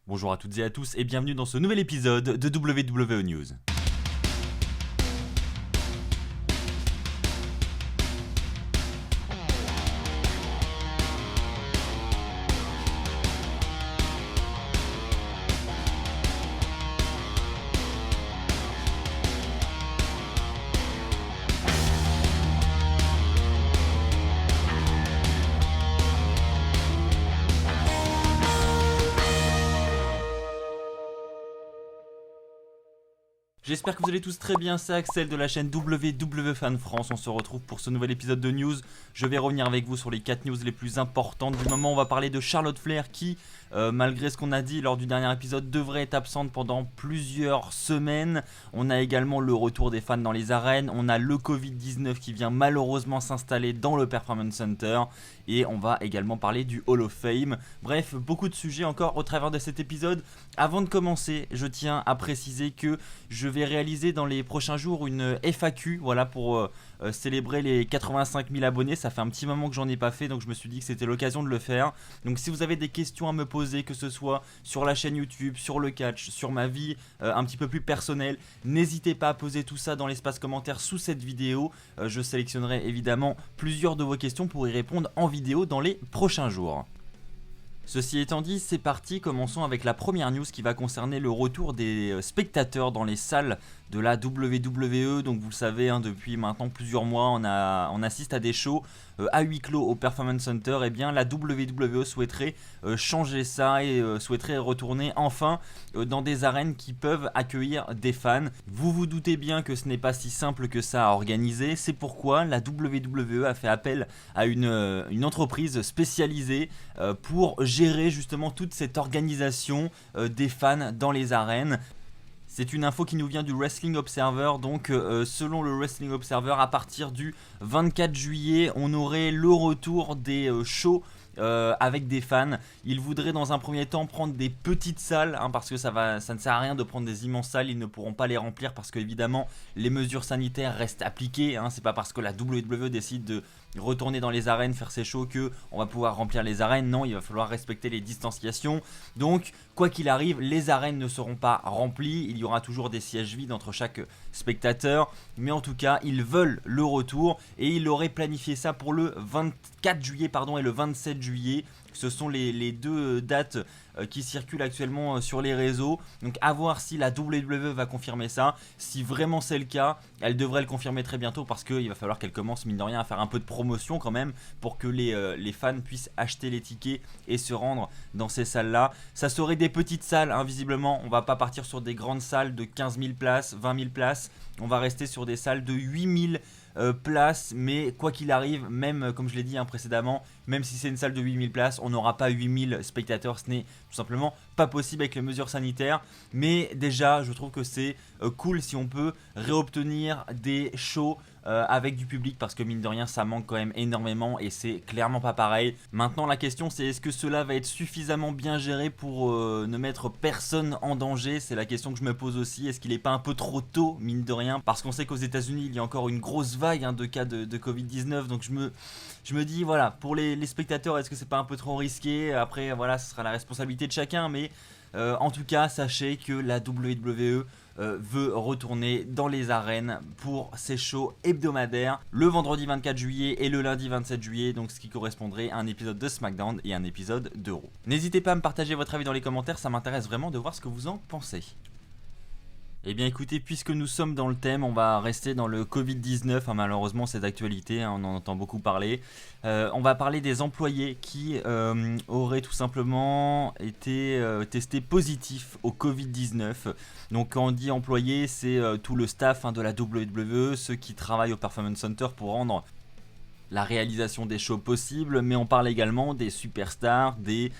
Bonjour à toutes et à tous et bienvenue dans ce nouvel épisode de WWE News. J'espère que vous allez tous très bien, c'est Axel de la chaîne WWE Fan France, on se retrouve pour ce nouvel épisode de news. Je vais revenir avec vous sur les 4 news les plus importantes du moment. On va parler de Charlotte Flair qui, malgré ce qu'on a dit lors du dernier épisode, devrait être absente pendant plusieurs semaines. On a également le retour des fans dans les arènes, on a le Covid-19 qui vient malheureusement s'installer dans le Performance Center et on va également parler du Hall of Fame. Bref, beaucoup de sujets encore au travers de cet épisode. Avant de commencer, je tiens à préciser que je vais réaliser dans les prochains jours une FAQ, voilà, pour célébrer les 85 000 abonnés. Ça fait un petit moment que j'en ai pas fait, donc je me suis dit que c'était l'occasion de le faire. Donc si vous avez des questions à me poser, que ce soit sur la chaîne YouTube, sur le catch, sur ma vie un petit peu plus personnelle, n'hésitez pas à poser tout ça dans l'espace commentaire sous cette vidéo. Je sélectionnerai évidemment plusieurs de vos questions pour y répondre en vidéo dans les prochains jours. Ceci étant dit, c'est parti, commençons avec la première news qui va concerner le retour des spectateurs dans les salles de la WWE. Donc vous le savez, depuis maintenant plusieurs mois, on assiste à des shows à huis clos au Performance Center. Et bien la WWE souhaiterait changer ça et souhaiterait retourner enfin dans des arènes qui peuvent accueillir des fans. Vous vous doutez bien que ce n'est pas si simple que ça à organiser, c'est pourquoi la WWE a fait appel à une entreprise spécialisée pour gérer justement toute cette organisation des fans dans les arènes. C'est une info qui nous vient du Wrestling Observer, donc selon le Wrestling Observer, à partir du 24 juillet, on aurait le retour des shows avec des fans. Ils voudraient dans un premier temps prendre des petites salles, parce que ça ne sert à rien de prendre des immenses salles, ils ne pourront pas les remplir parce que évidemment les mesures sanitaires restent appliquées, c'est pas parce que la WWE décide de retourner dans les arènes, faire ses shows que on va pouvoir remplir les arènes. Non, il va falloir respecter les distanciations. Donc quoi qu'il arrive, les arènes ne seront pas remplies, il y aura toujours des sièges vides entre chaque spectateur, mais en tout cas ils veulent le retour et ils auraient planifié ça pour le 24 juillet et le 27 juillet. Ce sont les deux dates qui circulent actuellement sur les réseaux. Donc à voir si la WWE va confirmer ça. Si vraiment c'est le cas, elle devrait le confirmer très bientôt parce qu'il va falloir qu'elle commence mine de rien à faire un peu de promotion quand même pour que les fans puissent acheter les tickets et se rendre dans ces salles là. Ça serait des petites salles, visiblement. On va pas partir sur des grandes salles de 15 000 places, 20 000 places. On va rester sur des salles de 8 000 places, mais quoi qu'il arrive, même comme je l'ai dit précédemment, même si c'est une salle de 8000 places, on n'aura pas 8000 spectateurs, ce n'est tout simplement pas possible avec les mesures sanitaires. Mais déjà je trouve que c'est cool si on peut réobtenir des shows avec du public, parce que mine de rien ça manque quand même énormément et c'est clairement pas pareil. Maintenant la question c'est, est-ce que cela va être suffisamment bien géré pour ne mettre personne en danger? C'est la question que je me pose aussi. Est-ce qu'il n'est pas un peu trop tôt mine de rien, parce qu'on sait qu'aux États-Unis il y a encore une grosse vague de cas de Covid-19. Donc je me dis voilà, pour les spectateurs, est-ce que c'est pas un peu trop risqué? Après voilà, ce sera la responsabilité de chacun, mais en tout cas sachez que la WWE veut retourner dans les arènes pour ses shows hebdomadaires le vendredi 24 juillet et le lundi 27 juillet, donc ce qui correspondrait à un épisode de SmackDown et un épisode de Raw. N'hésitez pas à me partager votre avis dans les commentaires, ça m'intéresse vraiment de voir ce que vous en pensez. Eh bien écoutez, puisque nous sommes dans le thème, on va rester dans le Covid-19, malheureusement c'est d'actualité, on en entend beaucoup parler. On va parler des employés qui auraient tout simplement été testés positifs au Covid-19. Donc quand on dit employés, c'est tout le staff de la WWE, ceux qui travaillent au Performance Center pour rendre la réalisation des shows possibles, mais on parle également des superstars, des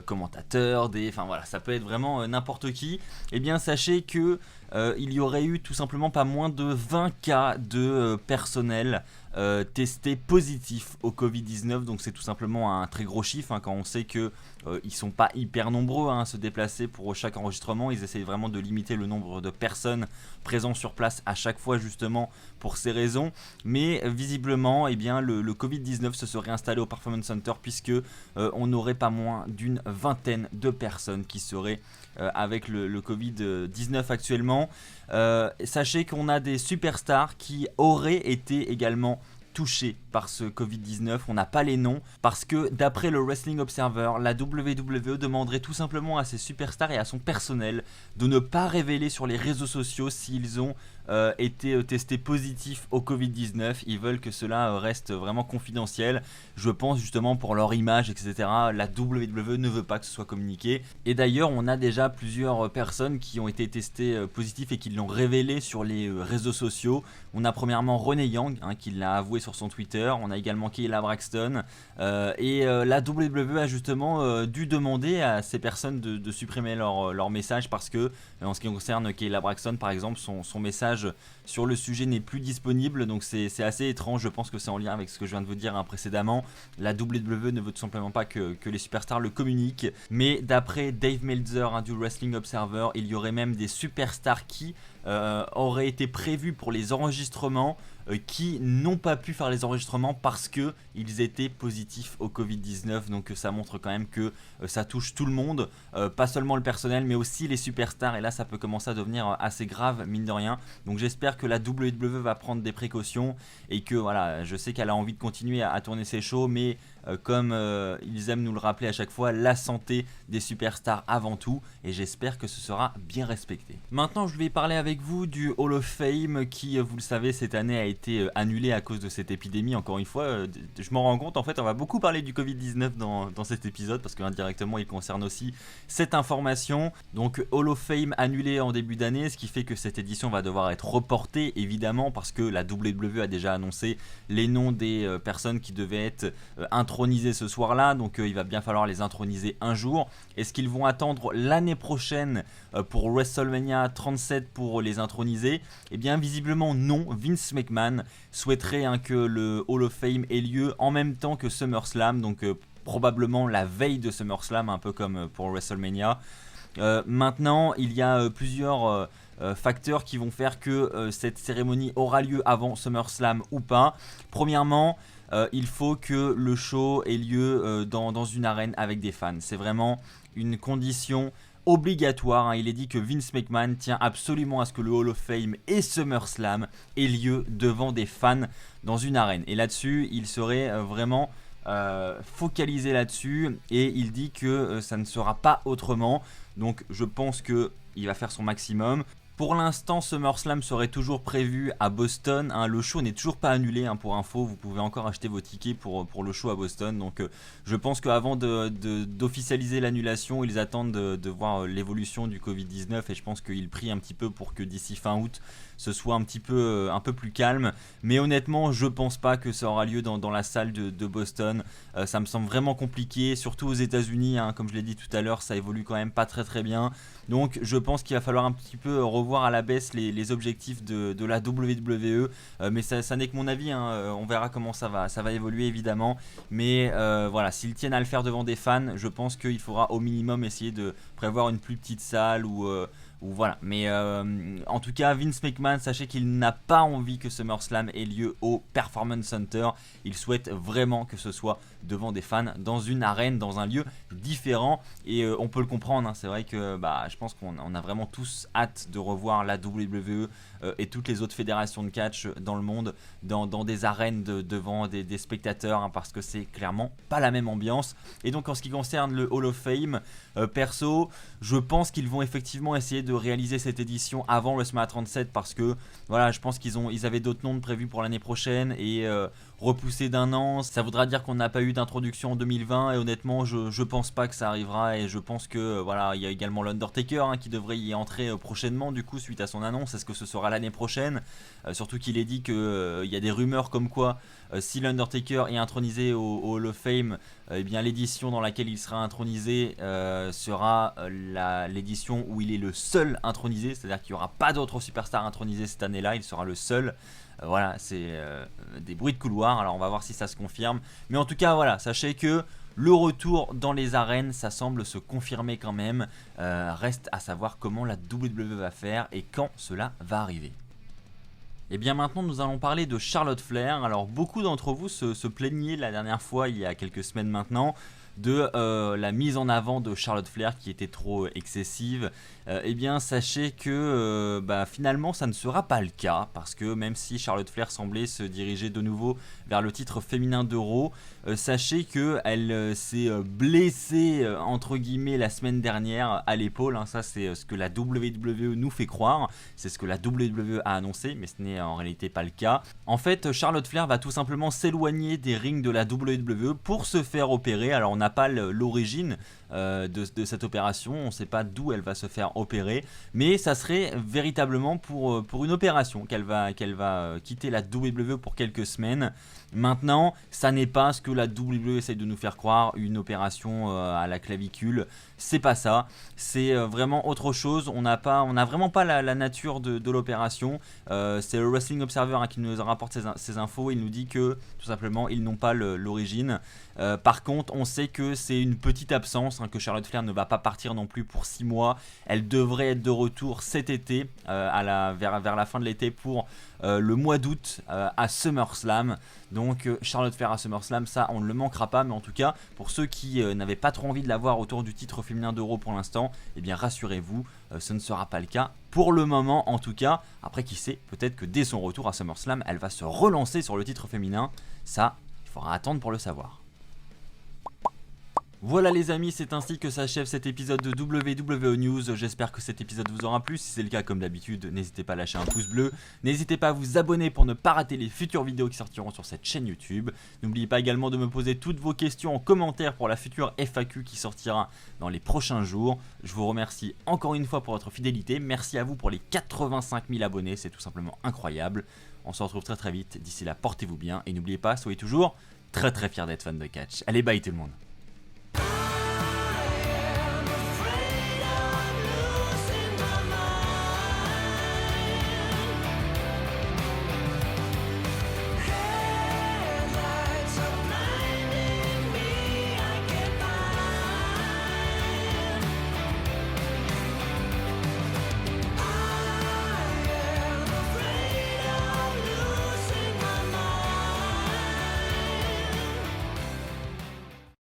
commentateurs, enfin voilà, ça peut être vraiment n'importe qui. Eh bien sachez que il y aurait eu tout simplement pas moins de 20 cas de personnel testé positif au Covid-19. Donc c'est tout simplement un très gros chiffre quand on sait que ils sont pas hyper nombreux à se déplacer pour chaque enregistrement. Ils essayent vraiment de limiter le nombre de personnes présentes sur place à chaque fois justement pour ces raisons. Mais visiblement le Covid-19 se serait installé au Performance Center puisque on n'aurait pas moins d'une vingtaine de personnes qui seraient avec le Covid-19 actuellement. Sachez qu'on a des superstars qui auraient été également touchés par ce Covid-19, on n'a pas les noms, parce que d'après le Wrestling Observer, la WWE demanderait tout simplement à ses superstars et à son personnel de ne pas révéler sur les réseaux sociaux s'ils ont été testés positifs au Covid-19. Ils veulent que cela reste vraiment confidentiel, je pense justement pour leur image, etc. La WWE ne veut pas que ce soit communiqué, et d'ailleurs on a déjà plusieurs personnes qui ont été testées positifs et qui l'ont révélé sur les réseaux sociaux. On a premièrement Renee Young qui l'a avoué sur son Twitter, on a également Kayla Braxton et la WWE a justement dû demander à ces personnes de supprimer leur message parce que en ce qui concerne Kayla Braxton par exemple, son message sur le sujet n'est plus disponible, donc c'est assez étrange. Je pense que c'est en lien avec ce que je viens de vous dire précédemment. La WWE ne veut tout simplement pas que les superstars le communiquent, mais d'après Dave Meltzer du Wrestling Observer, il y aurait même des superstars qui auraient été prévus pour les enregistrements qui n'ont pas pu faire les enregistrements parce que ils étaient positifs au Covid-19. Donc ça montre quand même que ça touche tout le monde, pas seulement le personnel mais aussi les superstars, et là ça peut commencer à devenir assez grave mine de rien. Donc j'espère que la WWE va prendre des précautions et que voilà, je sais qu'elle a envie de continuer à tourner ses shows, mais comme ils aiment nous le rappeler à chaque fois, la santé des superstars avant tout, et j'espère que ce sera bien respecté. Maintenant je vais parler avec vous du Hall of Fame qui, vous le savez, cette année a été annulé à cause de cette épidémie. Encore une fois, je m'en rends compte, en fait on va beaucoup parler du Covid-19 dans cet épisode parce qu'indirectement il concerne aussi cette information. Donc Hall of Fame annulé en début d'année, ce qui fait que cette édition va devoir être reportée évidemment parce que la WWE a déjà annoncé les noms des personnes qui devaient être intronisées ce soir-là, donc il va bien falloir les introniser un jour. Est-ce qu'ils vont attendre l'année prochaine pour WrestleMania 37 pour les introniser? Eh bien visiblement non. Vince McMahon souhaiterait que le Hall of Fame ait lieu en même temps que SummerSlam, donc probablement la veille de SummerSlam, un peu comme pour WrestleMania. Maintenant il y a plusieurs facteurs qui vont faire que cette cérémonie aura lieu avant SummerSlam ou pas. Premièrement, il faut que le show ait lieu dans une arène avec des fans. C'est vraiment une condition obligatoire. Il est dit que Vince McMahon tient absolument à ce que le Hall of Fame et SummerSlam aient lieu devant des fans dans une arène. Et là-dessus, il serait vraiment focalisé là-dessus, et il dit que ça ne sera pas autrement. Donc je pense qu'il va faire son maximum. Pour l'instant, SummerSlam serait toujours prévu à Boston. Le show n'est toujours pas annulé. Pour info, vous pouvez encore acheter vos tickets pour le show à Boston. Donc, je pense qu'avant d'officialiser l'annulation, ils attendent de voir l'évolution du Covid-19. Et je pense qu'ils prient un petit peu pour que d'ici fin août, ce soit un peu plus calme. Mais honnêtement, je pense pas que ça aura lieu dans la salle de Boston. Ça me semble vraiment compliqué, surtout aux États-Unis. Comme je l'ai dit tout à l'heure, ça évolue quand même pas très bien. Donc, je pense qu'il va falloir un petit peu revoir à la baisse les objectifs de la WWE, mais ça n'est que mon avis, on verra comment ça va évoluer évidemment, mais voilà, s'ils tiennent à le faire devant des fans, je pense qu'il faudra au minimum essayer de prévoir une plus petite salle ou voilà. Mais en tout cas, Vince McMahon, sachez qu'il n'a pas envie que SummerSlam ait lieu au Performance Center. Il souhaite vraiment que ce soit devant des fans, dans une arène, dans un lieu différent. Et on peut le comprendre, c'est vrai que je pense qu'on a vraiment tous hâte de revoir la WWE et toutes les autres fédérations de catch dans le monde dans des arènes devant des spectateurs, parce que c'est clairement pas la même ambiance. Et donc en ce qui concerne le Hall of Fame, perso, je pense qu'ils vont effectivement essayer de réaliser cette édition avant WrestleMania 37, parce que voilà, je pense qu'ils avaient d'autres noms prévus pour l'année prochaine, et repousser d'un an, ça voudra dire qu'on n'a pas eu d'introduction en 2020, et honnêtement je pense pas que ça arrivera. Et je pense que voilà, il y a également l'Undertaker qui devrait y entrer prochainement du coup suite à son annonce. Est-ce que ce sera l'année prochaine, surtout qu'il est dit qu'il y a des rumeurs comme quoi si l'Undertaker est intronisé au Hall of Fame, eh bien l'édition dans laquelle il sera intronisé sera l'édition où il est le seul intronisé, c'est-à-dire qu'il n'y aura pas d'autres superstars intronisés cette année-là, il sera le seul. Voilà, c'est des bruits de couloir, alors on va voir si ça se confirme. Mais en tout cas, voilà, sachez que le retour dans les arènes, ça semble se confirmer quand même. Reste à savoir comment la WWE va faire et quand cela va arriver. Et bien maintenant nous allons parler de Charlotte Flair. Alors beaucoup d'entre vous se plaignaient la dernière fois, il y a quelques semaines maintenant, de la mise en avant de Charlotte Flair qui était trop excessive. Eh bien sachez que finalement ça ne sera pas le cas, parce que même si Charlotte Flair semblait se diriger de nouveau vers le titre féminin de Raw, sachez qu'elle s'est blessée entre guillemets la semaine dernière à l'épaule, hein. Ça c'est ce que la WWE nous fait croire, c'est ce que la WWE a annoncé, mais ce n'est en réalité pas le cas. En fait, Charlotte Flair va tout simplement s'éloigner des rings de la WWE pour se faire opérer. Alors on n'a pas l'origine de cette opération, on ne sait pas d'où elle va se faire opérer, mais ça serait véritablement pour une opération qu'elle va quitter la WWE pour quelques semaines. Maintenant, ça n'est pas ce que la WWE essaye de nous faire croire, une opération à la clavicule, c'est pas ça, c'est vraiment autre chose. On n'a vraiment pas la nature de l'opération. C'est le Wrestling Observer qui nous rapporte ces infos. Il nous dit que tout simplement ils n'ont pas l'origine. Par contre, on sait que c'est une petite absence, que Charlotte Flair ne va pas partir non plus pour 6 mois. Elle devrait être de retour cet été, vers la fin de l'été, pour le mois d'août à SummerSlam. Donc Charlotte Flair à SummerSlam, ça on ne le manquera pas. Mais en tout cas, pour ceux qui n'avaient pas trop envie de la voir autour du titre féminin d'Euro pour l'instant, eh bien rassurez-vous, ce ne sera pas le cas pour le moment en tout cas. Après, qui sait, peut-être que dès son retour à SummerSlam, elle va se relancer sur le titre féminin. Ça, il faudra attendre pour le savoir. Voilà les amis, c'est ainsi que s'achève cet épisode de WWE News. J'espère que cet épisode vous aura plu. Si c'est le cas, comme d'habitude, n'hésitez pas à lâcher un pouce bleu. N'hésitez pas à vous abonner pour ne pas rater les futures vidéos qui sortiront sur cette chaîne YouTube. N'oubliez pas également de me poser toutes vos questions en commentaire pour la future FAQ qui sortira dans les prochains jours. Je vous remercie encore une fois pour votre fidélité. Merci à vous pour les 85 000 abonnés, c'est tout simplement incroyable. On se retrouve très très vite. D'ici là, portez-vous bien et n'oubliez pas, soyez toujours très très fiers d'être fan de catch. Allez, bye tout le monde.